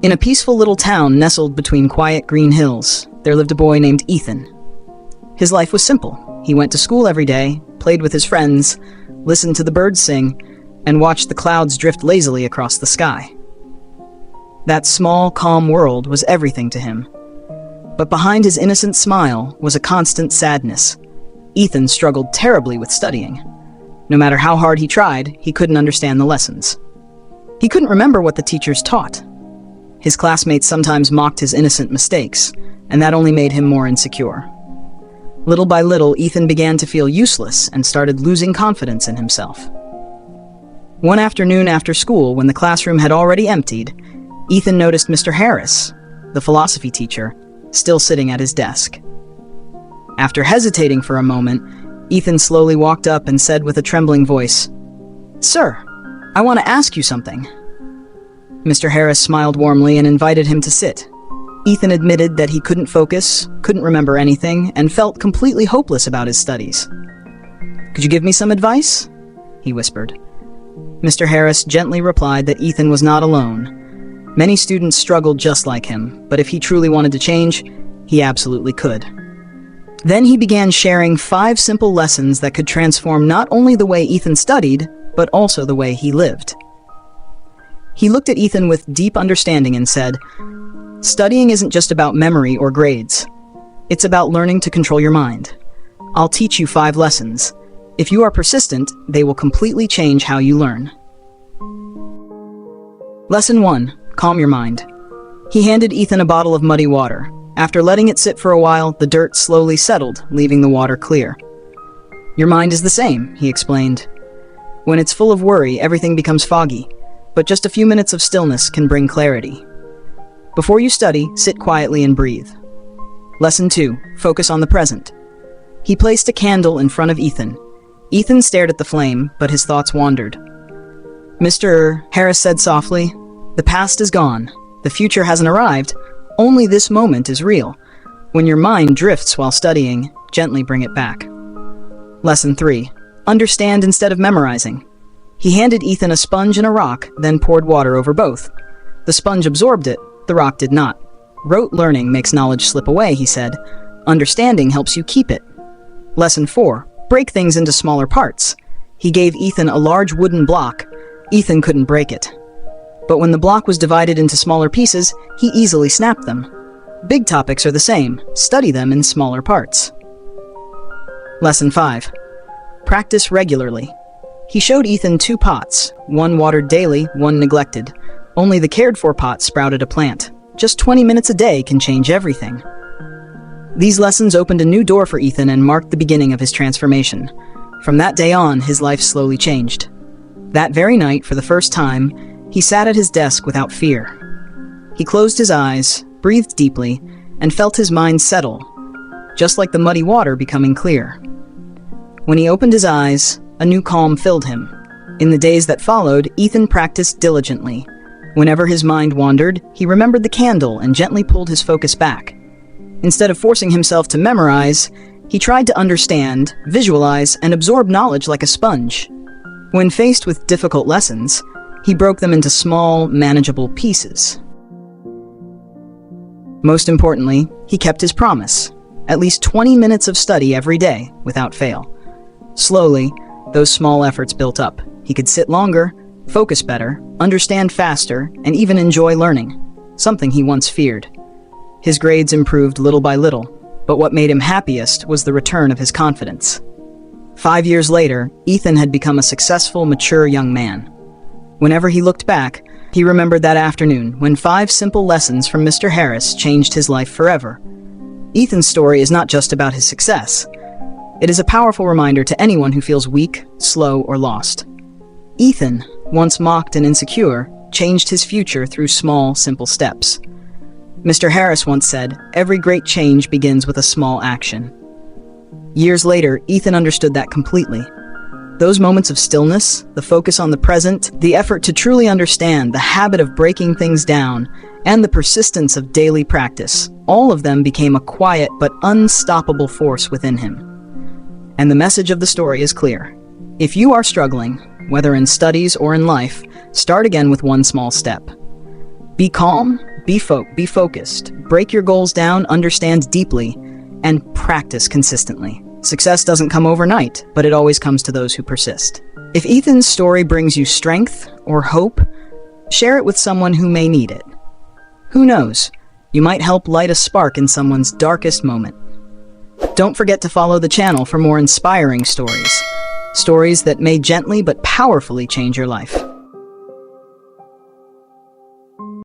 In a peaceful little town nestled between quiet green hills, there lived a boy named Ethan. His life was simple. He went to school every day, played with his friends, listened to the birds sing, and watched the clouds drift lazily across the sky. That small, calm world was everything to him. But behind his innocent smile was a constant sadness. Ethan struggled terribly with studying. No matter how hard he tried, he couldn't understand the lessons. He couldn't remember what the teachers taught. His classmates sometimes mocked his innocent mistakes, and that only made him more insecure. Little by little, Ethan began to feel useless and started losing confidence in himself. One afternoon after school, when the classroom had already emptied, Ethan noticed Mr. Harris, the philosophy teacher, still sitting at his desk. After hesitating for a moment, Ethan slowly walked up and said with a trembling voice, "Sir, I want to ask you something." Mr. Harris smiled warmly and invited him to sit. Ethan admitted that he couldn't focus, couldn't remember anything, and felt completely hopeless about his studies. "Could you give me some advice?" he whispered. Mr. Harris gently replied that Ethan was not alone. Many students struggled just like him, but if he truly wanted to change, he absolutely could. Then he began sharing 5 simple lessons that could transform not only the way Ethan studied, but also the way he lived. He looked at Ethan with deep understanding and said, "Studying isn't just about memory or grades. It's about learning to control your mind. I'll teach you 5 lessons. If you are persistent, they will completely change how you learn." Lesson 1. Calm your mind. He handed Ethan a bottle of muddy water. After letting it sit for a while, the dirt slowly settled, leaving the water clear. "Your mind is the same," he explained. "When it's full of worry, everything becomes foggy. But just a few minutes of stillness can bring clarity. Before you study, sit quietly and breathe." Lesson 2. Focus on the present. He placed a candle in front of Ethan. Ethan stared at the flame, but his thoughts wandered. "Mr. Harris said softly, 'The past is gone. The future hasn't arrived. Only this moment is real. When your mind drifts while studying, gently bring it back.'" Lesson 3. Understand instead of memorizing. He handed Ethan a sponge and a rock, then poured water over both. The sponge absorbed it, the rock did not. "Rote learning makes knowledge slip away," he said. "Understanding helps you keep it." Lesson 4. Break things into smaller parts. He gave Ethan a large wooden block. Ethan couldn't break it. But when the block was divided into smaller pieces, he easily snapped them. Big topics are the same. Study them in smaller parts. Lesson 5. Practice regularly. He showed Ethan 2 pots, one watered daily, one neglected. Only the cared-for pot sprouted a plant. Just 20 minutes a day can change everything. These lessons opened a new door for Ethan and marked the beginning of his transformation. From that day on, his life slowly changed. That very night, for the first time, he sat at his desk without fear. He closed his eyes, breathed deeply, and felt his mind settle, just like the muddy water becoming clear. When he opened his eyes, a new calm filled him. In the days that followed, Ethan practiced diligently. Whenever his mind wandered, he remembered the candle and gently pulled his focus back. Instead of forcing himself to memorize, he tried to understand, visualize, and absorb knowledge like a sponge. When faced with difficult lessons, he broke them into small, manageable pieces. Most importantly, he kept his promise. At least 20 minutes of study every day, without fail. Slowly, those small efforts built up. He could sit longer, focus better, understand faster, and even enjoy learning, something he once feared. His grades improved little by little, but what made him happiest was the return of his confidence. 5 years later, Ethan had become a successful, mature young man. Whenever he looked back, he remembered that afternoon when 5 simple lessons from Mr. Harris changed his life forever. Ethan's story is not just about his success. It is a powerful reminder to anyone who feels weak, slow, or lost. Ethan, once mocked and insecure, changed his future through small, simple steps. Mr. Harris once said, "Every great change begins with a small action." Years later, Ethan understood that completely. Those moments of stillness, the focus on the present, the effort to truly understand, the habit of breaking things down, and the persistence of daily practice, all of them became a quiet but unstoppable force within him. And the message of the story is clear. If you are struggling, whether in studies or in life, start again with one small step. Be calm, be focused, break your goals down, understand deeply, and practice consistently. Success doesn't come overnight, but it always comes to those who persist. If Ethan's story brings you strength or hope, share it with someone who may need it. Who knows? You might help light a spark in someone's darkest moment. Don't forget to follow the channel for more inspiring stories. Stories that may gently but powerfully change your life.